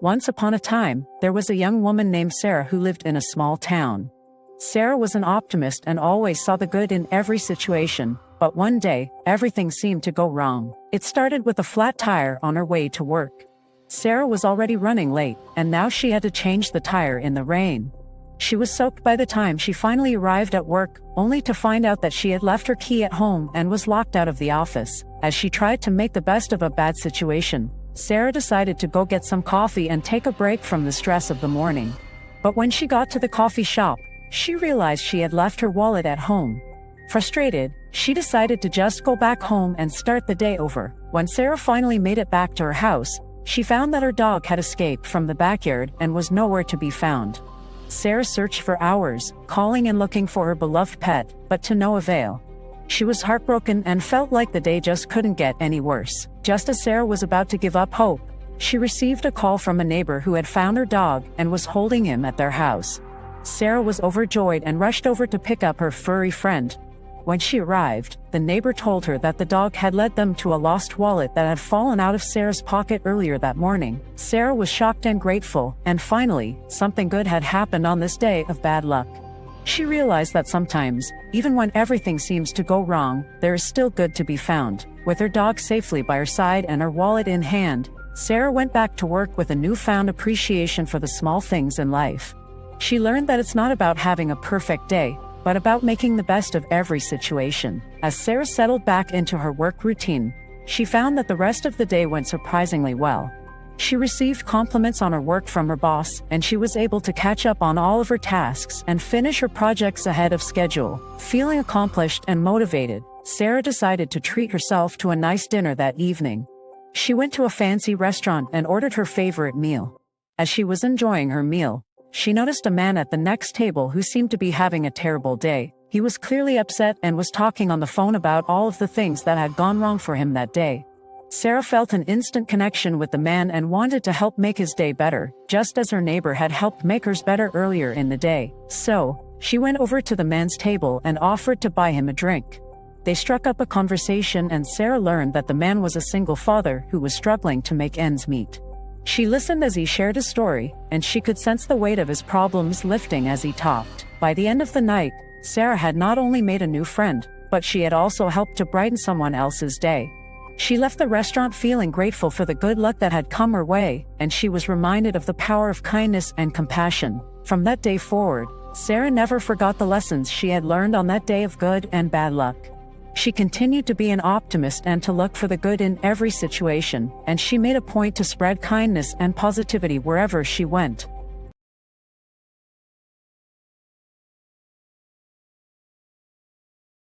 Once upon a time, there was a young woman named Sarah who lived in a small town. Sarah was an optimist and always saw the good in every situation, but one day, everything seemed to go wrong. It started with a flat tire on her way to work. Sarah was already running late, and now she had to change the tire in the rain. She was soaked by the time she finally arrived at work, only to find out that she had left her key at home and was locked out of the office. As she tried to make the best of a bad situation, Sarah decided to go get some coffee and take a break from the stress of the morning. But when she got to the coffee shop, she realized she had left her wallet at home. Frustrated, she decided to just go back home and start the day over. When Sarah finally made it back to her house, she found that her dog had escaped from the backyard and was nowhere to be found. Sarah searched for hours, calling and looking for her beloved pet, but to no avail. She was heartbroken and felt like the day just couldn't get any worse. Just as Sarah was about to give up hope, she received a call from a neighbor who had found her dog and was holding him at their house. Sarah was overjoyed and rushed over to pick up her furry friend. When she arrived, the neighbor told her that the dog had led them to a lost wallet that had fallen out of Sarah's pocket earlier that morning. Sarah was shocked and grateful, and finally, something good had happened on this day of bad luck. She realized that sometimes, even when everything seems to go wrong, there is still good to be found. With her dog safely by her side and her wallet in hand, Sarah went back to work with a newfound appreciation for the small things in life. She learned that it's not about having a perfect day, but about making the best of every situation. As Sarah settled back into her work routine, she found that the rest of the day went surprisingly well. She received compliments on her work from her boss, and she was able to catch up on all of her tasks and finish her projects ahead of schedule. Feeling accomplished and motivated, Sarah decided to treat herself to a nice dinner that evening. She went to a fancy restaurant and ordered her favorite meal. As she was enjoying her meal, she noticed a man at the next table who seemed to be having a terrible day. He was clearly upset and was talking on the phone about all of the things that had gone wrong for him that day. Sarah felt an instant connection with the man and wanted to help make his day better, just as her neighbor had helped make hers better earlier in the day. So, she went over to the man's table and offered to buy him a drink. They struck up a conversation, and Sarah learned that the man was a single father who was struggling to make ends meet. She listened as he shared his story, and she could sense the weight of his problems lifting as he talked. By the end of the night, Sarah had not only made a new friend, but she had also helped to brighten someone else's day. She left the restaurant feeling grateful for the good luck that had come her way, and she was reminded of the power of kindness and compassion. From that day forward, Sarah never forgot the lessons she had learned on that day of good and bad luck. She continued to be an optimist and to look for the good in every situation, and she made a point to spread kindness and positivity wherever she went.